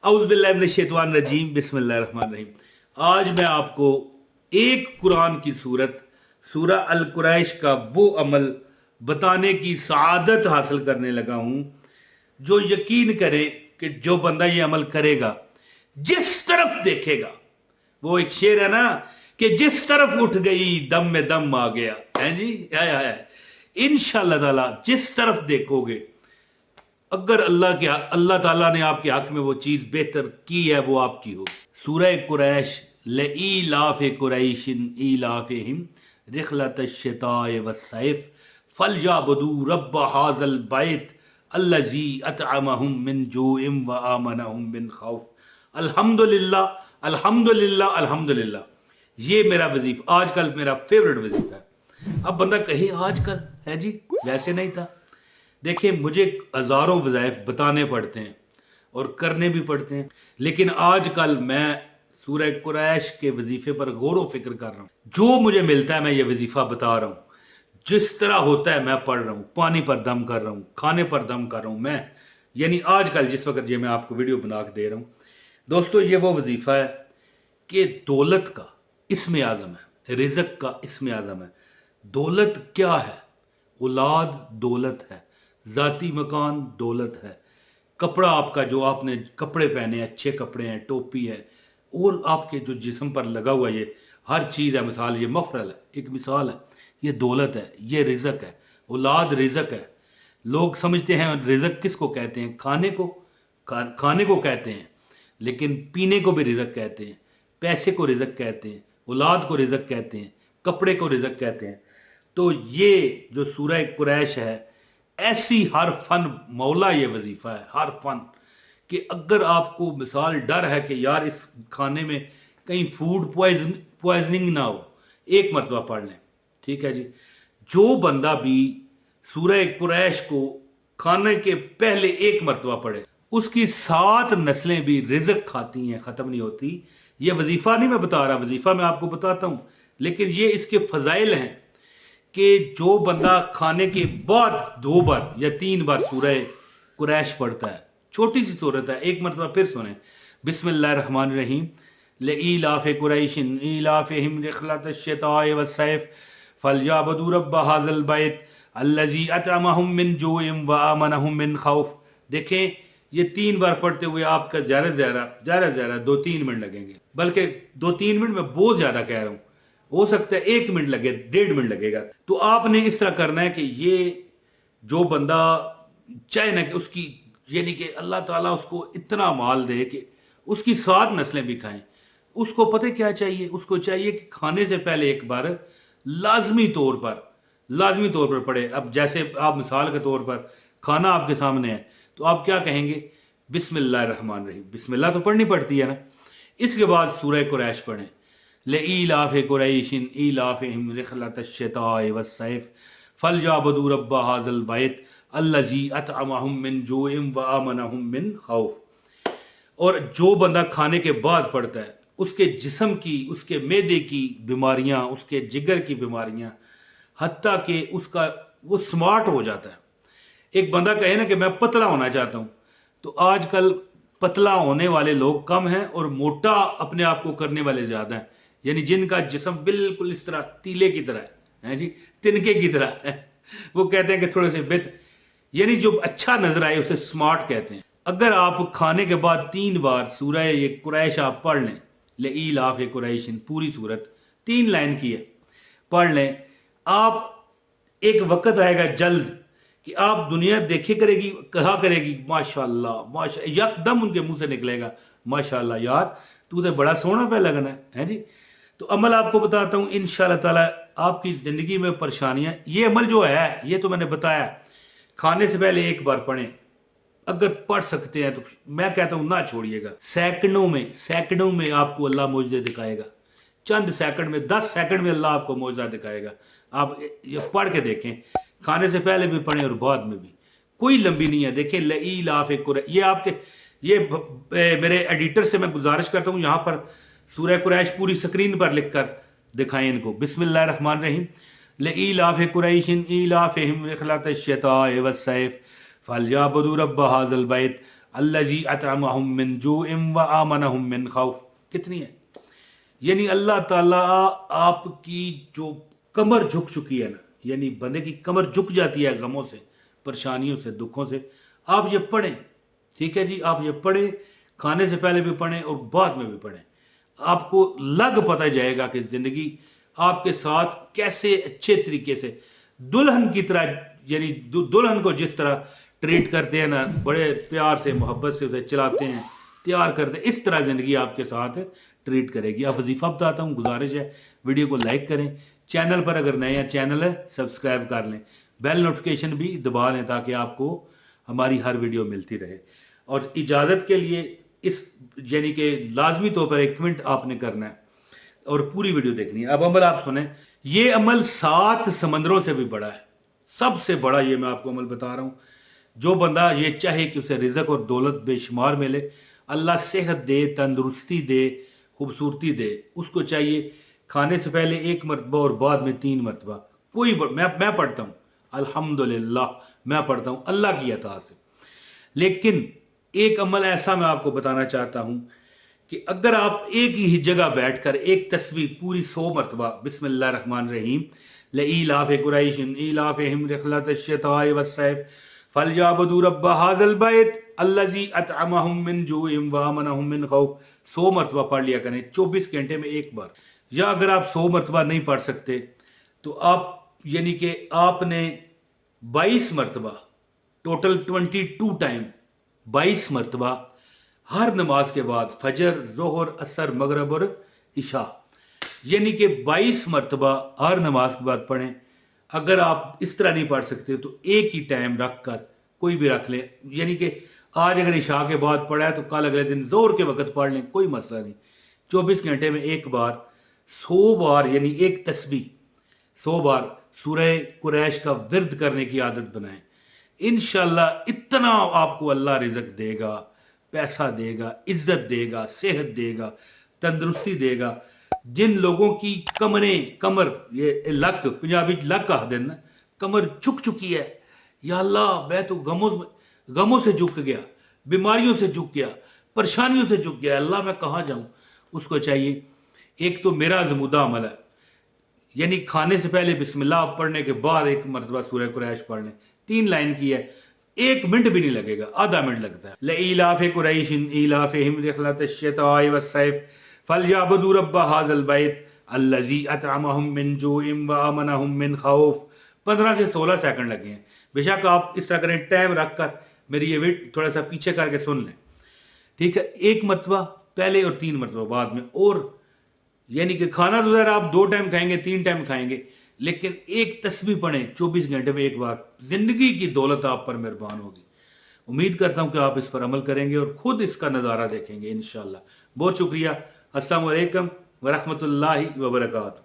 औज़ु बिल्लाहि मिनश शैतानिर रजीम, बिस्मिल्लाहिर रहमानिर रहीम। आज मैं आपको एक कुरान की सूरत सूरह अल कुरैश का वो अमल बताने की सआदत हासिल करने लगा हूं जो यकीन करे कि जो बंदा ये अमल करेगा, जिस तरफ देखेगा, वो एक शेर है ना कि जिस तरफ उठ गई दम में दम आ गया है जी, है। इंशाअल्लाह ताला जिस तरफ देखोगे, अगर अल्लाह ताला ने आपके हक में वो चीज बेहतर की है, वो आपकी हो। सूरह कुरैश, लईलाफ कुरैशिन ईलाफिहिम रिहलतश शिताए वस्सैफ फलयअबुदू रब्ब हाज़ल बैत अल्लज़ी अतअमहुम मिन जूइन व आमनहुम मिन खौफ। अल्हम्दुलिल्लाह अल्हम्दुलिल्लाह अल्हम्दुलिल्लाह। ये मेरा वजीफा आजकल मेरा फेवरेट वजीफा है। अब बंदा कहे आजकल है जी, वैसे नहीं था। देखिए, मुझे हजारों वज़ाइफ बताने पड़ते हैं और करने भी पड़ते हैं, लेकिन आजकल मैं सूरह कुरैश के वजीफे पर गौर व फिक्र कर रहा हूँ। जो मुझे मिलता है मैं ये वजीफा बता रहा हूँ, जिस तरह होता है मैं पढ़ रहा हूँ, पानी पर दम कर रहा हूँ, खाने पर दम कर रहा हूँ मैं, यानी आजकल जिस वक्त ये मैं आपको वीडियो बना के दे रहा हूँ। दोस्तों, ये वो वजीफा है कि दौलत का इस्म आज़म है, रिज़्क़ का इस्म आज़म है। दौलत क्या है? औलाद दौलत है, ज़ाती मकान दौलत है, कपड़ा आपका जो आपने कपड़े पहने, अच्छे कपड़े हैं, टोपी है, और आपके जो जिस्म पर लगा हुआ ये हर चीज़ है। मिसाल ये मफरल है, एक मिसाल है, ये दौलत है, ये रिज़्क़ है। औलाद रिज़्क़ है। लोग समझते हैं रिज़्क़ किसको कहते हैं? खाने को, खाने को कहते हैं, लेकिन पीने को भी रिज़्क़ कहते हैं, पैसे को रिज़्क़ कहते हैं, औलाद को रिज़्क़ कहते हैं, कपड़े को रिज़्क़ कहते हैं। तो ये जो सूरह कुरैश है, ऐसी हर फन मौला ये वजीफा है, हर फन, कि अगर आपको मिसाल डर है कि यार इस खाने में कहीं फूड पॉइजनिंग ना हो, एक मरतबा पढ़ लें, ठीक है जी। जो बंदा भी सूरह कुरैश को खाने के पहले एक मरतबा पढ़े, उसकी 7 नस्लें भी रिज़्क़ खाती हैं, ख़त्म नहीं होती। ये वजीफा नहीं मैं बता रहा, वजीफा मैं आपको बताता हूँ, लेकिन ये इसके फ़ज़ाइल हैं कि जो बंदा खाने के बाद 2 बार या 3 बार सूरह कुरैश पढ़ता है, छोटी सी सूरत है, एक मरतबा फिर सुने, बिस्मिल्लाहिर्रहमानिर्रहीम, लईलाफ़ कुरैशिन ईलाफ़िहिम रिहलतश शिताए वस्सैफ फलयअबुदू रब्ब हाज़ल बैत अल्लज़ी अतअमहुम मिन जूइन व आमनहुम मिन खौफ। देखें, ये 3 बार पढ़ते हुए आपका ज़्यादा 2-3 मिनट लगेंगे, बल्कि 2-3 मिनट में बहुत ज्यादा कह रहा हूँ, हो सकता है 1 मिनट लगे, 1.5 मिनट लगेगा। तो आपने इस तरह करना है कि ये जो बंदा चाहे ना कि उसकी, यानी कि अल्लाह ताला उसको इतना माल दे कि उसकी 7 नस्लें भी खाएं, उसको पता क्या चाहिए? उसको चाहिए कि खाने से पहले एक बार लाजमी तौर पर पढ़े। अब जैसे आप मिसाल के तौर पर खाना आपके सामने है, तो आप क्या कहेंगे? बिस्मिल्लाहिर्रहमानिर्रहीम, बिस्मिल्लाह तो पढ़नी पड़ती है ना। इसके बाद सूरह कुरैश पढ़ें, लईलाफ़ कुरैशिन ईलाफ़िहिम रिहलतश शिताए वस्सैफ फलयअबुदू रब्ब हाज़ल बैत अल्लज़ी अतअमहुम मिन जूइन व आमनहुम मिन खौफ। और जो बंदा खाने के बाद पढ़ता है, उसके जिस्म की, उसके मैदे की बीमारियां, उसके जिगर की बीमारियां, हत्ता कि उसका वो स्मार्ट हो जाता है। एक बंदा कहे ना कि मैं पतला होना चाहता हूं, तो आजकल पतला होने वाले लोग कम हैं और मोटा अपने आप को करने वाले ज्यादा हैं, यानी जिनका जिस्म बिल्कुल इस तरह तीले की तरह है जी, तिनके की तरह है। वो कहते हैं कि थोड़े से बेहतर, यानी जो अच्छा नजर आए उसे स्मार्ट कहते हैं। अगर आप खाने के बाद 3 बार सूरह ये कुरैश आप पढ़ लें, लईलाफ़ कुरैशिन, पूरी सूरत 3 लाइन की है, पढ़ लें, आप एक वक्त आएगा जल्द कि आप दुनिया देखे करेगी, कहा करेगी माशाअल्लाह माशा, यकदम उनके मुंह से निकलेगा माशाअल्लाह यार तू तो बड़ा सोहना पे लगना है जी। तो अमल आपको बताता हूँ, इंशाअल्लाह ताला आपकी जिंदगी में परेशानियां, ये अमल जो है ये तो मैंने बताया, खाने से पहले एक बार पढ़ें, अगर पढ़ सकते हैं तो मैं कहता हूं ना छोड़िएगा। सेकंडों में आपको अल्लाह मौजज़े दिखाएगा, चंद सेकंड में, 10 सेकंड में अल्लाह आपको मौजज़ा दिखाएगा। आप ये पढ़ के देखें, खाने से पहले भी पढ़ें और बाद में भी, कोई लंबी नहीं है। देखें, लईलाफ़ कुरैश, ये आपके ये मेरे एडिटर से मैं गुजारिश करता हूँ, यहाँ पर सूरह कुरैश पूरी स्क्रीन पर लिख कर दिखाएं इनको। बिस्मिल्लाहिर्रहमानिर्रहीम, लईलाफ़ कुरैशिन ईलाफ़िहिम रिहलतश शिताए वस्सैफ फलयअबुदू रब्ब हाज़ल बैत अल्लज़ी अतअमहुम मिन जूइन व आमनहुम मिन खौफ। कितनी है? यानी अल्लाह ताला आपकी जो कमर झुक चुकी है ना, यानी बंदे की कमर झुक जाती है गमों से, परेशानियों से, दुखों से, आप ये पढ़ें। ठीक है जी, आप ये पढ़ें, खाने से पहले भी पढ़ें और बाद में भी पढ़ें। आपको लग पता जाएगा कि जिंदगी आपके साथ कैसे अच्छे तरीके से दुल्हन की तरह, यानी दुल्हन को जिस तरह ट्रीट करते हैं ना, बड़े प्यार से मोहब्बत से उसे चलाते हैं, तैयार करते हैं, इस तरह जिंदगी आपके साथ ट्रीट करेगी। अब वजीफा बताता हूँ, गुजारिश है वीडियो को लाइक करें, चैनल पर अगर नए हैं चैनल है सब्सक्राइब कर लें, बेल नोटिफिकेशन भी दबा लें ताकि आपको हमारी हर वीडियो मिलती रहे। और इजाज़त के लिए इस यानी कि लाजमी तौर पर 1 मिनट आपने करना है और पूरी वीडियो देखनी है। अब अमल आप सुने, ये अमल 7 समंदरों से भी बड़ा है, सबसे बड़ा ये मैं आपको अमल बता रहा हूँ। जो बंदा ये चाहे कि उसे रिज़्क और दौलत बेशुमार मिले, अल्लाह सेहत दे, तंदुरुस्ती दे, खूबसूरती दे, उसको चाहिए खाने से पहले 1 मरतबा और बाद में 3 मरतबा कोई मैं पढ़ता हूँ, अल्हम्दुलिल्लाह मैं पढ़ता हूँ अल्लाह की अता से। लेकिन एक अमल ऐसा मैं आपको बताना चाहता हूँ कि अगर आप एक ही जगह बैठकर एक तस्वीर पूरी 100 मरतबा बिस्मिल्लाह रहमान रहीम लईलाफ कुरैशिन ईलाफिहिम रिहलतश शिताई वस्सैफ फलयअबुदू रब्ब हाज़ल बैत अल्लज़ी अतअमहुम मिन जूइन व आमनहुम मिन खौफ 100 मरतबा पढ़ लिया करें 24 घंटे में एक बार। या अगर आप 100 मरतबा नहीं पढ़ सकते तो आप यानी कि आपने 22 मरतबा, टोटल 22 टाइम 22 मरतबा हर नमाज के बाद, फजर, जोहर, असर, मगरब और इशा, यानी कि 22 मरतबा हर नमाज के बाद पढ़ें। अगर आप इस तरह नहीं पढ़ सकते तो एक ही टाइम रख कर कोई भी रख लें, यानी कि आज अगर इशा के बाद पढ़ा है तो कल अगले दिन जोहर के वक्त पढ़ लें, कोई मसला नहीं। 24 घंटे में एक बार 100 बार यानी एक तस्बीह 100 बार सूरह कुरैश का विर्द करने की आदत बनाएं। इंशाल्लाह इतना आपको अल्लाह रिज़्क देगा, पैसा देगा, इज्जत देगा, सेहत देगा, तंदुरुस्ती देगा। जिन लोगों की कमर ये लक पंजाबी लक कह देना, कमर झुक चुकी है, या अल्लाह मैं तो गमों से झुक गया, बीमारियों से झुक गया, परेशानियों से झुक गया, अल्लाह मैं कहाँ जाऊं, उसको चाहिए एक तो मेरा ज़मुदा अमल है, यानी खाने से पहले बिस्मिल्लाह पढ़ने के बाद 1 मरतबा सूरह कुरैश पढ़ लें। 3 लाइन की है, 1 मिनट भी नहीं लगेगा, आधा मिनट लगता है। लईलाफि कुरैशिन ईलाफिहिम रिहलतश शिताई वस्सैफ फलयअबुदू रब्ब हाज़ल बैत अल्लज़ी अतअमहुम मिन जूइन व आमनहुम मिन खौफ। 15 से 16 सेकंड लगे हैं। बेशक आप इस तरह करें, टाइम रखकर मेरी ये वीडियो थोड़ा सा पीछे करके सुन लें, ठीक है। 1 मरतबा पहले और 3 मरतबा बाद में। और यानी कि खाना तो ज़रा आप 2 टाइम खाएंगे, 3 टाइम खाएंगे, लेकिन एक तस्बीह पढ़ें 24 घंटे में एक बार, जिंदगी की दौलत आप पर मेहरबान होगी। उम्मीद करता हूं कि आप इस पर अमल करेंगे और खुद इसका नज़ारा देखेंगे इंशाल्लाह। बहुत शुक्रिया। अस्सलामु अलैकुम व रहमतुल्लाहि व बरकातहू।